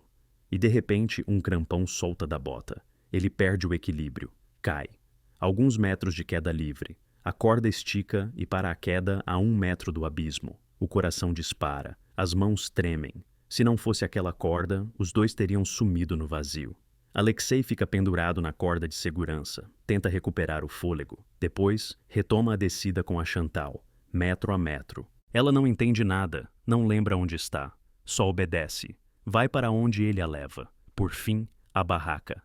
E de repente um crampão solta da bota. Ele perde o equilíbrio. Cai. Alguns metros de queda livre. A corda estica e para a queda a 1 metro do abismo. O coração dispara. As mãos tremem. Se não fosse aquela corda, os dois teriam sumido no vazio. Alexei fica pendurado na corda de segurança. Tenta recuperar o fôlego. Depois, retoma a descida com a Chantal, metro a metro. Ela não entende nada, não lembra onde está. Só obedece. Vai para onde ele a leva. Por fim, a barraca.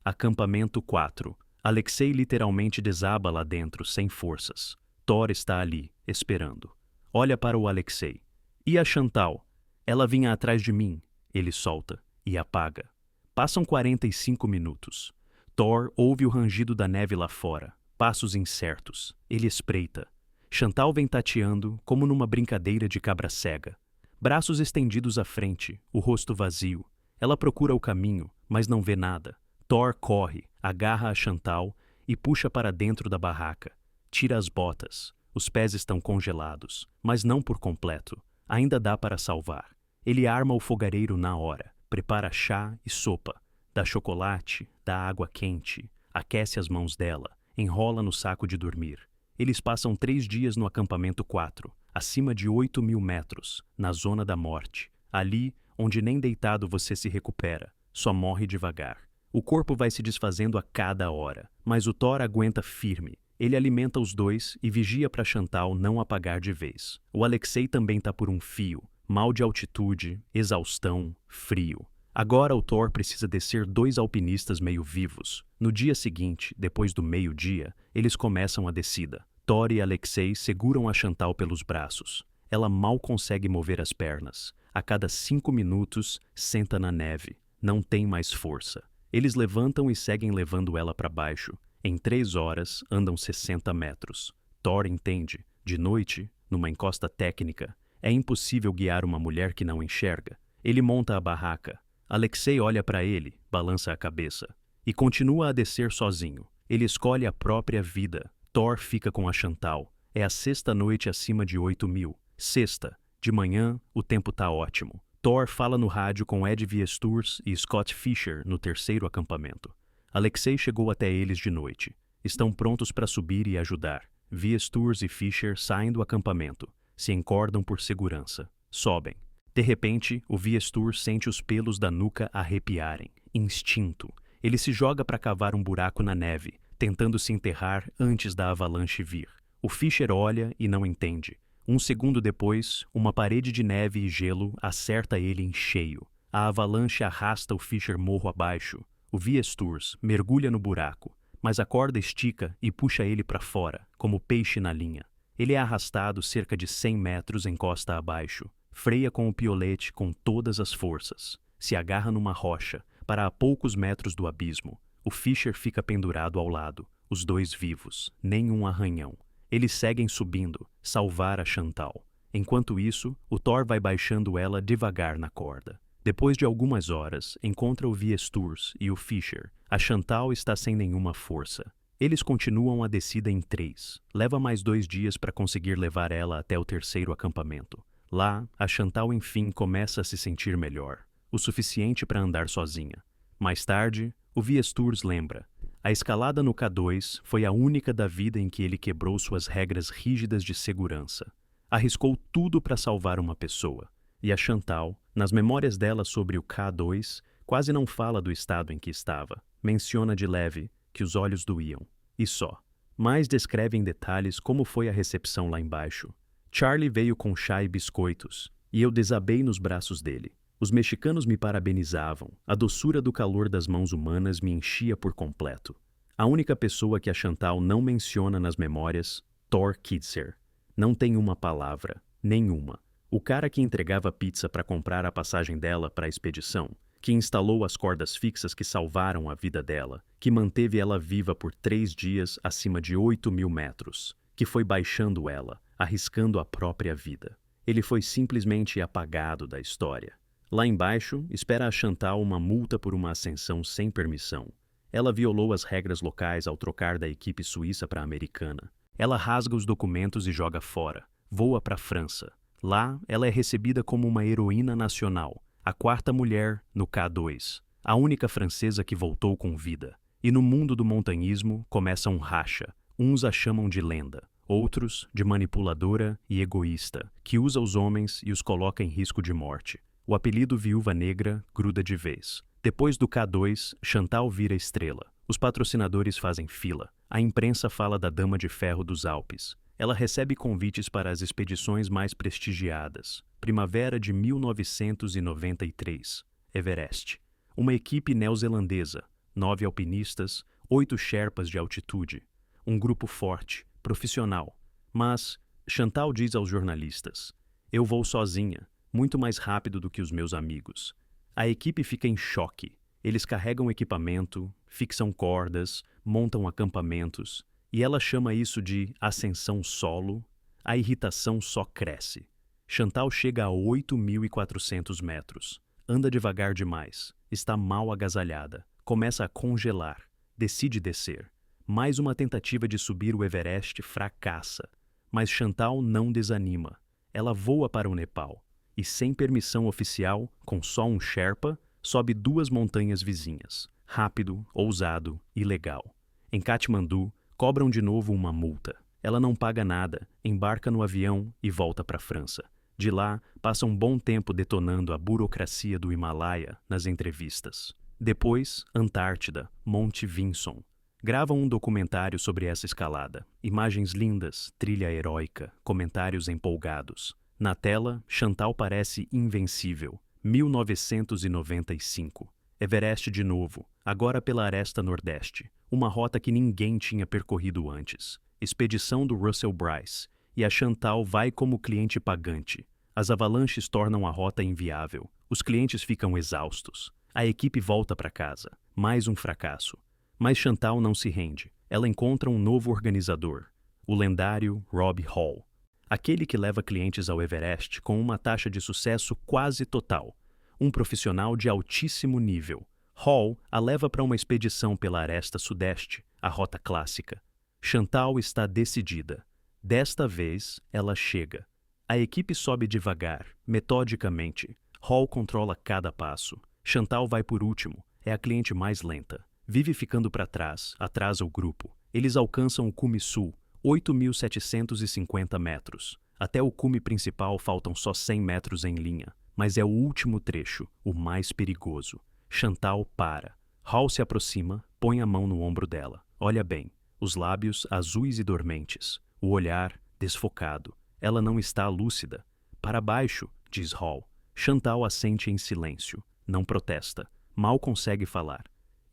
Acampamento 4. Alexei literalmente desaba lá dentro, sem forças. Thor está ali, esperando. Olha para o Alexei. E a Chantal? Ela vinha atrás de mim. Ele solta e apaga. Passam 45 minutos. Thor ouve o rangido da neve lá fora. Passos incertos. Ele espreita. Chantal vem tateando, como numa brincadeira de cabra cega. Braços estendidos à frente, o rosto vazio. Ela procura o caminho, mas não vê nada. Thor corre, agarra a Chantal e puxa para dentro da barraca. Tira as botas. Os pés estão congelados, mas não por completo. Ainda dá para salvar. Ele arma o fogareiro na hora. Prepara chá e sopa. Dá chocolate, dá água quente. Aquece as mãos dela. Enrola no saco de dormir. Eles passam 3 dias no acampamento 4. Acima de 8.000 metros, na zona da morte. Ali, onde nem deitado você se recupera, só morre devagar. O corpo vai se desfazendo a cada hora, mas o Thor aguenta firme. Ele alimenta os dois e vigia para Chantal não apagar de vez. O Alexei também tá por um fio. Mal de altitude, exaustão, frio. Agora o Thor precisa descer 2 alpinistas meio vivos. No dia seguinte, depois do meio-dia, eles começam a descida. Thor e Alexei seguram a Chantal pelos braços. Ela mal consegue mover as pernas. A cada 5 minutos, senta na neve. Não tem mais força. Eles levantam e seguem levando ela para baixo. Em 3 horas, andam 60 metros. Thor entende. De noite, numa encosta técnica, é impossível guiar uma mulher que não enxerga. Ele monta a barraca. Alexei olha para ele, balança a cabeça. E continua a descer sozinho. Ele escolhe a própria vida. Thor fica com a Chantal. É a 6ª noite acima de 8.000. Sexta. De manhã, o tempo tá ótimo. Thor fala no rádio com Ed Viesturs e Scott Fischer no 3º acampamento. Alexei chegou até eles de noite. Estão prontos para subir e ajudar. Viesturs e Fischer saem do acampamento. Se encordam por segurança. Sobem. De repente, o Viesturs sente os pelos da nuca arrepiarem. Instinto. Ele se joga para cavar um buraco na neve, tentando se enterrar antes da avalanche vir. O Fischer olha e não entende. Um segundo depois, uma parede de neve e gelo acerta ele em cheio. A avalanche arrasta o Fischer morro abaixo. O Viesturs mergulha no buraco, mas a corda estica e puxa ele para fora, como peixe na linha. Ele é arrastado cerca de 100 metros encosta abaixo. Freia com o piolete com todas as forças. Se agarra numa rocha, para a poucos metros do abismo. O Fischer fica pendurado ao lado, os dois vivos, nenhum arranhão. Eles seguem subindo, salvar a Chantal. Enquanto isso, o Thor vai baixando ela devagar na corda. Depois de algumas horas, encontra o Viesturs e o Fischer. A Chantal está sem nenhuma força. Eles continuam a descida em 3. Leva mais 2 dias para conseguir levar ela até o 3º acampamento. Lá, a Chantal enfim começa a se sentir melhor, o suficiente para andar sozinha. Mais tarde, o Viesturs lembra. A escalada no K2 foi a única da vida em que ele quebrou suas regras rígidas de segurança. Arriscou tudo para salvar uma pessoa. E a Chantal, nas memórias dela sobre o K2, quase não fala do estado em que estava. Menciona de leve que os olhos doíam. E só. Mais descreve em detalhes como foi a recepção lá embaixo. Charlie veio com chá e biscoitos, e eu desabei nos braços dele. Os mexicanos me parabenizavam. A doçura do calor das mãos humanas me enchia por completo. A única pessoa que a Chantal não menciona nas memórias, Thor Kitzer. Não tem uma palavra, nenhuma. O cara que entregava pizza para comprar a passagem dela para a expedição, que instalou as cordas fixas que salvaram a vida dela, que manteve ela viva por 3 dias acima de 8.000 metros, que foi baixando ela, arriscando a própria vida. Ele foi simplesmente apagado da história. Lá embaixo, espera a Chantal uma multa por uma ascensão sem permissão. Ela violou as regras locais ao trocar da equipe suíça para a americana. Ela rasga os documentos e joga fora. Voa para a França. Lá, ela é recebida como uma heroína nacional, a 4ª mulher no K2, a única francesa que voltou com vida. E no mundo do montanhismo começa um racha. Uns a chamam de lenda, outros de manipuladora e egoísta, que usa os homens e os coloca em risco de morte. O apelido Viúva Negra gruda de vez. Depois do K2, Chantal vira estrela. Os patrocinadores fazem fila. A imprensa fala da Dama de Ferro dos Alpes. Ela recebe convites para as expedições mais prestigiadas. Primavera de 1993. Everest. Uma equipe neozelandesa. 9 alpinistas, 8 sherpas de altitude. Um grupo forte, profissional. Mas Chantal diz aos jornalistas: "Eu vou sozinha, muito mais rápido do que os meus amigos." A equipe fica em choque. Eles carregam equipamento, fixam cordas, montam acampamentos, e ela chama isso de ascensão solo. A irritação só cresce. Chantal chega a 8.400 metros. Anda devagar demais. Está mal agasalhada. Começa a congelar. Decide descer. Mais uma tentativa de subir o Everest fracassa. Mas Chantal não desanima. Ela voa para o Nepal. E sem permissão oficial, com só um Sherpa, sobe 2 montanhas vizinhas. Rápido, ousado e legal. Em Katmandu, cobram de novo uma multa. Ela não paga nada, embarca no avião e volta para a França. De lá, passa um bom tempo detonando a burocracia do Himalaia nas entrevistas. Depois, Antártida, Monte Vinson. Gravam um documentário sobre essa escalada. Imagens lindas, trilha heróica, comentários empolgados. Na tela, Chantal parece invencível. 1995. Everest de novo, agora pela Aresta Nordeste. Uma rota que ninguém tinha percorrido antes. Expedição do Russell Bryce. E a Chantal vai como cliente pagante. As avalanches tornam a rota inviável. Os clientes ficam exaustos. A equipe volta para casa. Mais um fracasso. Mas Chantal não se rende. Ela encontra um novo organizador. O lendário Rob Hall. Aquele que leva clientes ao Everest com uma taxa de sucesso quase total. Um profissional de altíssimo nível. Hall a leva para uma expedição pela Aresta Sudeste, a rota clássica. Chantal está decidida. Desta vez, ela chega. A equipe sobe devagar, metodicamente. Hall controla cada passo. Chantal vai por último, é a cliente mais lenta. Vive ficando para trás, atrasa o grupo. Eles alcançam o cume sul, 8.750 metros. Até o cume principal faltam só 100 metros em linha, mas é o último trecho, o mais perigoso. Chantal para. Hall se aproxima, põe a mão no ombro dela. Olha bem, os lábios azuis e dormentes, o olhar desfocado. Ela não está lúcida. Para baixo, diz Hall. Chantal assente em silêncio. Não protesta. Mal consegue falar.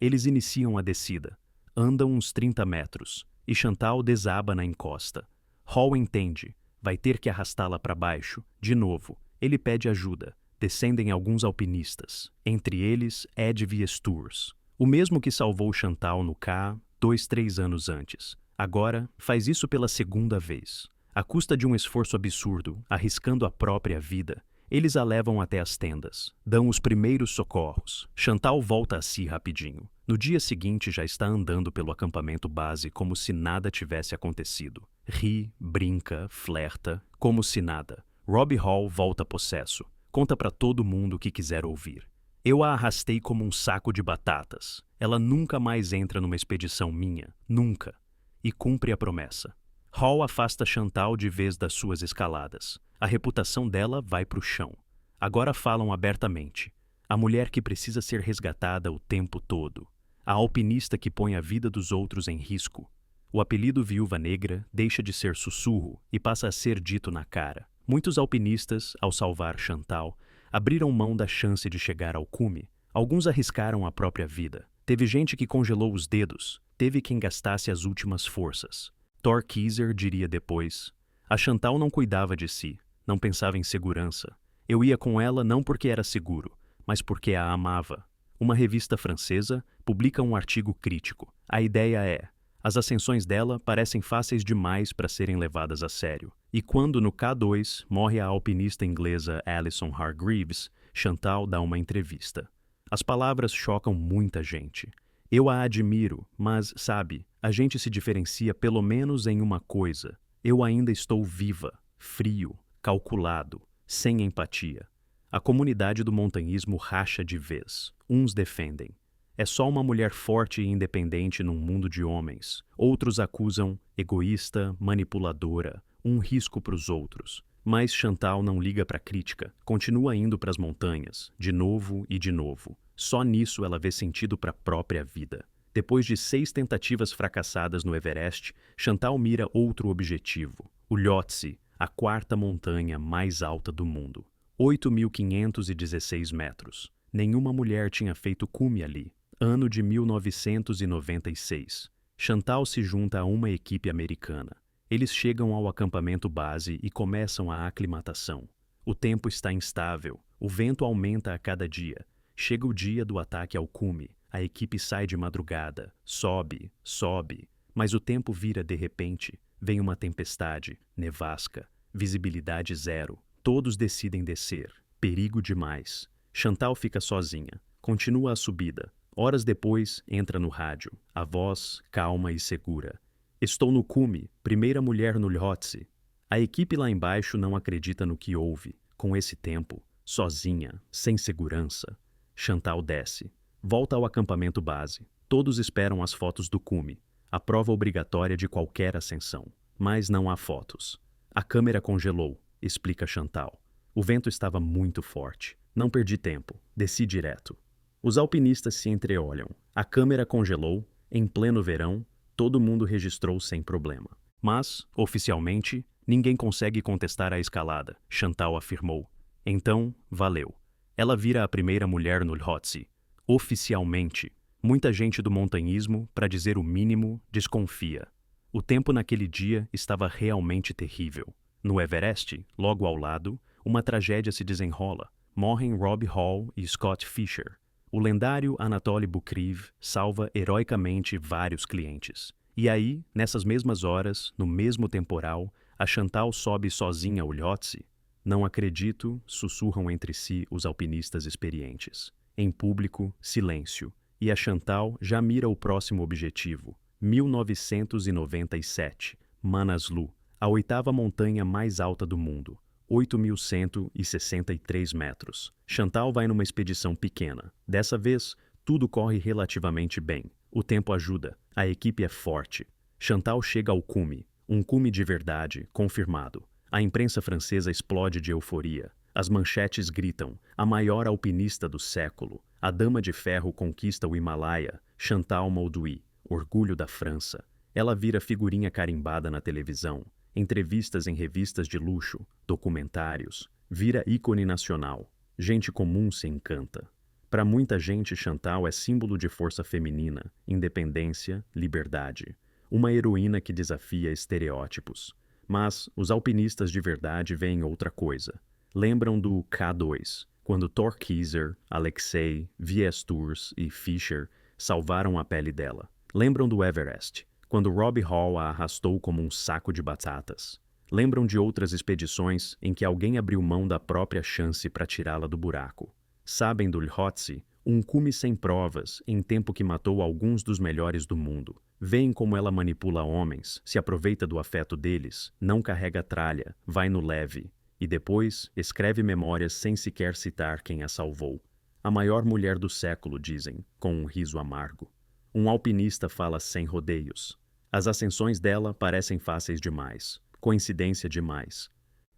Eles iniciam a descida. Andam uns 30 metros. E Chantal desaba na encosta. Hall entende. Vai ter que arrastá-la para baixo. De novo. Ele pede ajuda. Descendem alguns alpinistas. Entre eles, Ed Viesturs. O mesmo que salvou Chantal no K 2-3 anos antes. Agora, faz isso pela segunda vez. À custa de um esforço absurdo, arriscando a própria vida, eles a levam até as tendas, dão os primeiros socorros. Chantal volta a si rapidinho. No dia seguinte já está andando pelo acampamento base como se nada tivesse acontecido. Ri, brinca, flerta, como se nada. Rob Hall volta possesso. Conta para todo mundo o que quiser ouvir. Eu a arrastei como um saco de batatas. Ela nunca mais entra numa expedição minha. Nunca. E cumpre a promessa. Hall afasta Chantal de vez das suas escaladas. A reputação dela vai para o chão. Agora falam abertamente. A mulher que precisa ser resgatada o tempo todo. A alpinista que põe a vida dos outros em risco. O apelido Viúva Negra deixa de ser sussurro e passa a ser dito na cara. Muitos alpinistas, ao salvar Chantal, abriram mão da chance de chegar ao cume. Alguns arriscaram a própria vida. Teve gente que congelou os dedos. Teve quem gastasse as últimas forças. Thor Kieser diria depois: a Chantal não cuidava de si, não pensava em segurança. Eu ia com ela não porque era seguro, mas porque a amava. Uma revista francesa publica um artigo crítico. A ideia é: as ascensões dela parecem fáceis demais para serem levadas a sério. E quando no K2 morre a alpinista inglesa Alison Hargreaves, Chantal dá uma entrevista. As palavras chocam muita gente. Eu a admiro, mas, sabe, a gente se diferencia pelo menos em uma coisa. Eu ainda estou viva, frio, calculado, sem empatia. A comunidade do montanhismo racha de vez. Uns defendem. É só uma mulher forte e independente num mundo de homens. Outros acusam egoísta, manipuladora, um risco para os outros. Mas Chantal não liga para a crítica, continua indo para as montanhas, de novo e de novo. Só nisso ela vê sentido para a própria vida. Depois de 6 tentativas fracassadas no Everest, Chantal mira outro objetivo, o Lhotse, a 4ª montanha mais alta do mundo. 8.516 metros. Nenhuma mulher tinha feito cume ali. Ano de 1996. Chantal se junta a uma equipe americana. Eles chegam ao acampamento base e começam a aclimatação. O tempo está instável, o vento aumenta a cada dia. Chega o dia do ataque ao cume. A equipe sai de madrugada, sobe, mas o tempo vira de repente. Vem uma tempestade, nevasca, visibilidade zero. Todos decidem descer. Perigo demais. Chantal fica sozinha. Continua a subida. Horas depois, entra no rádio. A voz, calma e segura. Estou no cume, primeira mulher no Lhotse. A equipe lá embaixo não acredita no que ouve. Com esse tempo, sozinha, sem segurança. Chantal desce. Volta ao acampamento base. Todos esperam as fotos do cume. A prova obrigatória de qualquer ascensão. Mas não há fotos. A câmera congelou, explica Chantal. O vento estava muito forte. Não perdi tempo. Desci direto. Os alpinistas se entreolham. A câmera congelou. Em pleno verão, todo mundo registrou sem problema. Mas, oficialmente, ninguém consegue contestar a escalada, Chantal afirmou. Então, valeu. Ela vira a primeira mulher no Lhotse. Oficialmente. Muita gente do montanhismo, para dizer o mínimo, desconfia. O tempo naquele dia estava realmente terrível. No Everest, logo ao lado, uma tragédia se desenrola. Morrem Rob Hall e Scott Fischer. O lendário Anatoly Bukriv salva heroicamente vários clientes. E aí, nessas mesmas horas, no mesmo temporal, a Chantal sobe sozinha o Lhotse. Não acredito, sussurram entre si os alpinistas experientes. Em público, silêncio. E a Chantal já mira o próximo objetivo. 1997, Manaslu, a oitava montanha mais alta do mundo. 8.163 metros. Chantal vai numa expedição pequena. Dessa vez, tudo corre relativamente bem. O tempo ajuda. A equipe é forte. Chantal chega ao cume. Um cume de verdade, confirmado. A imprensa francesa explode de euforia. As manchetes gritam: a maior alpinista do século. A Dama de Ferro conquista o Himalaia. Chantal Mauduit, orgulho da França. Ela vira figurinha carimbada na televisão. Entrevistas em revistas de luxo, documentários, vira ícone nacional. Gente comum se encanta. Para muita gente, Chantal é símbolo de força feminina, independência, liberdade. Uma heroína que desafia estereótipos. Mas os alpinistas de verdade veem outra coisa. Lembram do K2, quando Thor Kieser, Alexei, V.S. Tours e Fischer salvaram a pele dela. Lembram do Everest, quando Rob Hall a arrastou como um saco de batatas. Lembram de outras expedições em que alguém abriu mão da própria chance para tirá-la do buraco. Sabem do Lhotse, um cume sem provas, em tempo que matou alguns dos melhores do mundo. Veem como ela manipula homens, se aproveita do afeto deles, não carrega tralha, vai no leve, e depois escreve memórias sem sequer citar quem a salvou. A maior mulher do século, dizem, com um riso amargo. Um alpinista fala sem rodeios. As ascensões dela parecem fáceis demais. Coincidência demais.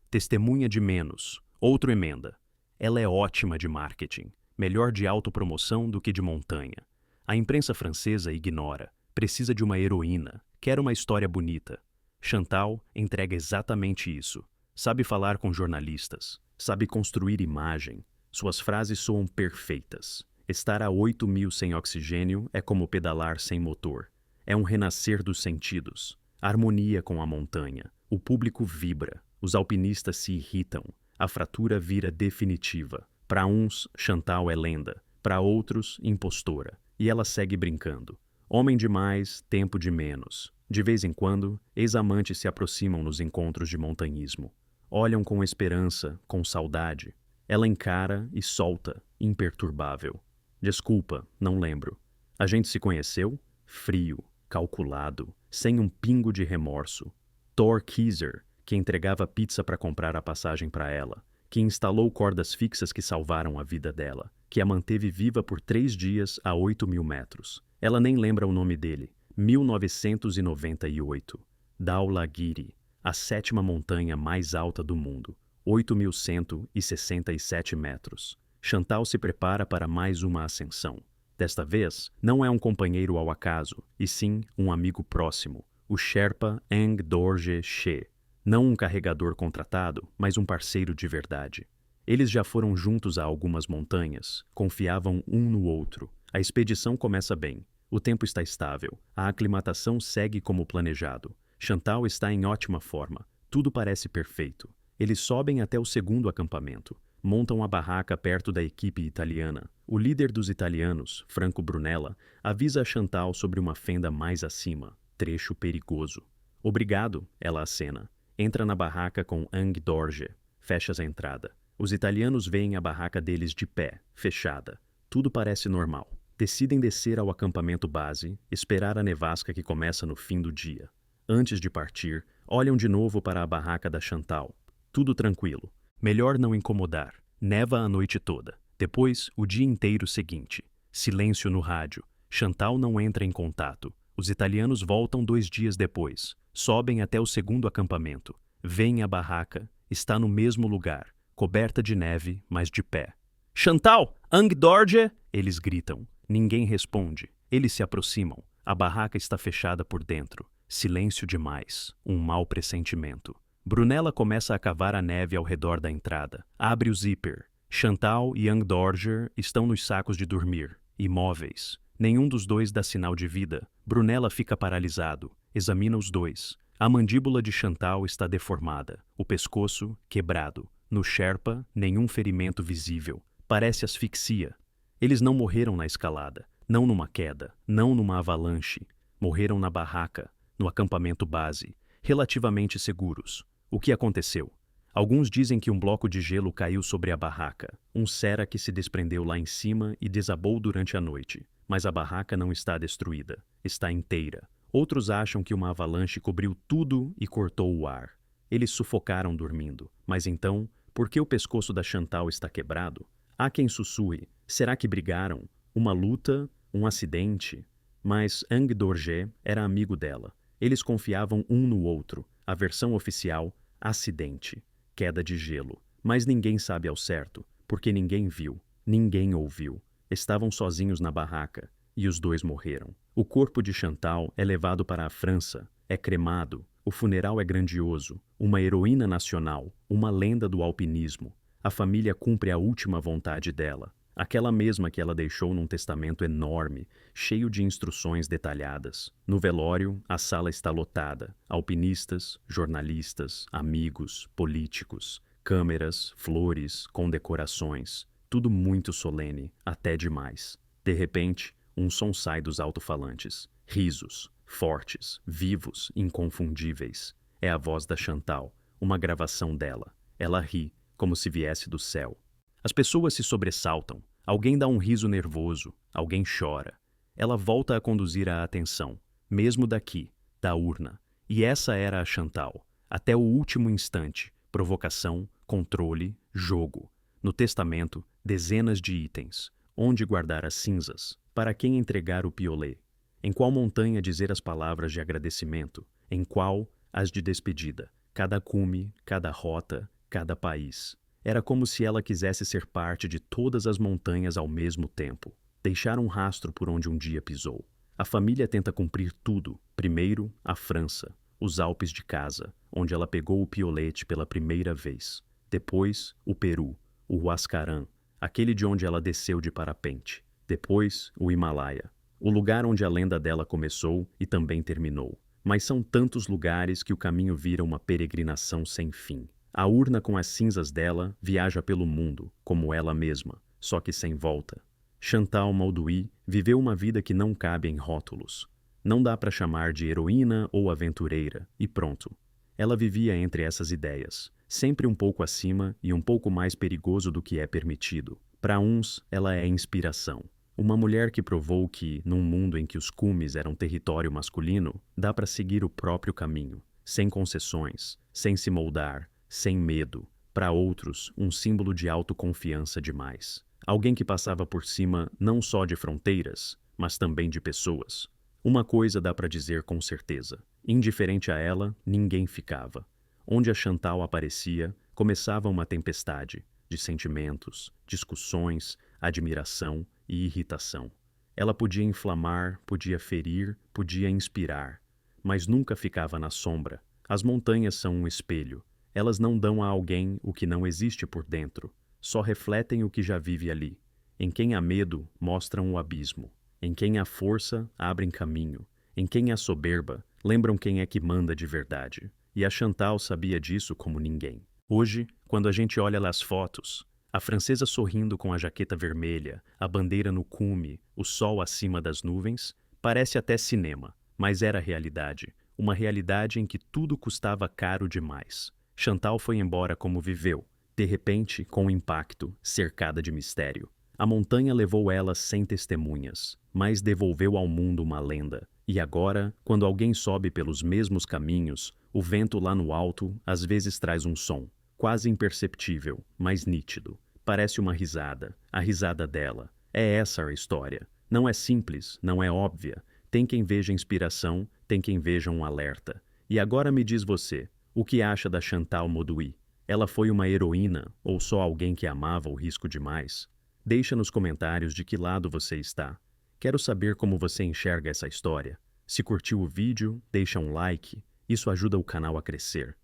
Testemunha de menos. Outro emenda. Ela é ótima de marketing. Melhor de autopromoção do que de montanha. A imprensa francesa ignora. Precisa de uma heroína. Quer uma história bonita. Chantal entrega exatamente isso. Sabe falar com jornalistas. Sabe construir imagem. Suas frases soam perfeitas. Estar a 8.000 sem oxigênio é como pedalar sem motor. É um renascer dos sentidos. Harmonia com a montanha. O público vibra. Os alpinistas se irritam. A fratura vira definitiva. Para uns, Chantal é lenda. Para outros, impostora. E ela segue brincando. Homem de mais, tempo de menos. De vez em quando, ex-amantes se aproximam nos encontros de montanhismo. Olham com esperança, com saudade. Ela encara e solta, imperturbável. Desculpa, não lembro. A gente se conheceu? Frio, calculado, sem um pingo de remorso. Thor Kieser, que entregava pizza para comprar a passagem para ela, que instalou cordas fixas que salvaram a vida dela, que a manteve viva por 3 dias a 8.000 metros. Ela nem lembra o nome dele. 1998. Dhaulagiri, a 7ª montanha mais alta do mundo. 8.167 metros. Chantal se prepara para mais uma ascensão. Desta vez, não é um companheiro ao acaso, e sim um amigo próximo, o Sherpa Eng Dorje She. Não um carregador contratado, mas um parceiro de verdade. Eles já foram juntos a algumas montanhas, confiavam um no outro. A expedição começa bem. O tempo está estável. A aclimatação segue como planejado. Chantal está em ótima forma. Tudo parece perfeito. Eles sobem até o segundo acampamento. Montam a barraca perto da equipe italiana. O líder dos italianos, Franco Brunella, avisa a Chantal sobre uma fenda mais acima. Trecho perigoso. Obrigado, ela acena. Entra na barraca com Eng Dorje. Fecha a entrada. Os italianos veem a barraca deles de pé, fechada. Tudo parece normal. Decidem descer ao acampamento base, esperar a nevasca que começa no fim do dia. Antes de partir, olham de novo para a barraca da Chantal. Tudo tranquilo. Melhor não incomodar. Neva a noite toda. Depois, o dia inteiro seguinte. Silêncio no rádio. Chantal não entra em contato. Os italianos voltam 2 dias depois. Sobem até o segundo acampamento. Veem a barraca. Está no mesmo lugar. Coberta de neve, mas de pé. Chantal! Eng Dorje! Eles gritam. Ninguém responde. Eles se aproximam. A barraca está fechada por dentro. Silêncio demais. Um mau pressentimento. Brunella começa a cavar a neve ao redor da entrada. Abre o zíper. Chantal e Young Dorger estão nos sacos de dormir, imóveis. Nenhum dos dois dá sinal de vida. Brunella fica paralisado. Examina os dois. A mandíbula de Chantal está deformada. O pescoço, quebrado. No Sherpa, nenhum ferimento visível. Parece asfixia. Eles não morreram na escalada. Não numa queda. Não numa avalanche. Morreram na barraca. No acampamento base. Relativamente seguros. O que aconteceu? Alguns dizem que um bloco de gelo caiu sobre a barraca, um cera que se desprendeu lá em cima e desabou durante a noite. Mas a barraca não está destruída, está inteira. Outros acham que uma avalanche cobriu tudo e cortou o ar. Eles sufocaram dormindo. Mas então, por que o pescoço da Chantal está quebrado? Há quem sussurre, será que brigaram? Uma luta? Um acidente? Mas Young Dorger era amigo dela. Eles confiavam um no outro. A versão oficial, acidente. Queda de gelo. Mas ninguém sabe ao certo, porque ninguém viu, ninguém ouviu. Estavam sozinhos na barraca, e os dois morreram. O corpo de Chantal é levado para a França, é cremado, o funeral é grandioso, uma heroína nacional, uma lenda do alpinismo. A família cumpre a última vontade dela, aquela mesma que ela deixou num testamento enorme, cheio de instruções detalhadas. No velório, a sala está lotada. Alpinistas, jornalistas, amigos, políticos, câmeras, flores, condecorações. Tudo muito solene, até demais. De repente, um som sai dos alto-falantes. Risos, fortes, vivos, inconfundíveis. É a voz da Chantal, uma gravação dela. Ela ri, como se viesse do céu. As pessoas se sobressaltam. Alguém dá um riso nervoso. Alguém chora. Ela volta a conduzir a atenção, mesmo daqui, da urna. E essa era a Chantal. Até o último instante. Provocação, controle, jogo. No testamento, dezenas de itens. Onde guardar as cinzas? Para quem entregar o piolê? Em qual montanha dizer as palavras de agradecimento? Em qual as de despedida? Cada cume, cada rota, cada país. Era como se ela quisesse ser parte de todas as montanhas ao mesmo tempo. Deixar um rastro por onde um dia pisou. A família tenta cumprir tudo. Primeiro, a França, os Alpes de casa, onde ela pegou o piolete pela primeira vez. Depois, o Peru, o Huascarán, aquele de onde ela desceu de parapente. Depois, o Himalaia, o lugar onde a lenda dela começou e também terminou. Mas são tantos lugares que o caminho vira uma peregrinação sem fim. A urna com as cinzas dela viaja pelo mundo, como ela mesma, só que sem volta. Chantal Mauduit viveu uma vida que não cabe em rótulos. Não dá para chamar de heroína ou aventureira, e pronto. Ela vivia entre essas ideias, sempre um pouco acima e um pouco mais perigoso do que é permitido. Para uns, ela é inspiração. Uma mulher que provou que, num mundo em que os cumes eram território masculino, dá para seguir o próprio caminho, sem concessões, sem se moldar, sem medo. Para outros, um símbolo de autoconfiança demais. Alguém que passava por cima não só de fronteiras, mas também de pessoas. Uma coisa dá para dizer com certeza. Indiferente a ela, ninguém ficava. Onde a Chantal aparecia, começava uma tempestade de sentimentos, discussões, admiração e irritação. Ela podia inflamar, podia ferir, podia inspirar, mas nunca ficava na sombra. As montanhas são um espelho. Elas não dão a alguém o que não existe por dentro, só refletem o que já vive ali. Em quem há medo, mostram o abismo. Em quem há força, abrem caminho. Em quem há soberba, lembram quem é que manda de verdade. E a Chantal sabia disso como ninguém. Hoje, quando a gente olha as fotos, a francesa sorrindo com a jaqueta vermelha, a bandeira no cume, o sol acima das nuvens, parece até cinema, mas era realidade. Uma realidade em que tudo custava caro demais. Chantal foi embora como viveu, de repente, com impacto, cercada de mistério. A montanha levou ela sem testemunhas, mas devolveu ao mundo uma lenda. E agora, quando alguém sobe pelos mesmos caminhos, o vento lá no alto às vezes traz um som, quase imperceptível, mas nítido. Parece uma risada, a risada dela. É essa a história. Não é simples, não é óbvia. Tem quem veja inspiração, tem quem veja um alerta. E agora me diz você, o que acha da Chantal Mauduit? Ela foi uma heroína ou só alguém que amava o risco demais? Deixa nos comentários de que lado você está. Quero saber como você enxerga essa história. Se curtiu o vídeo, deixa um like. Isso ajuda o canal a crescer.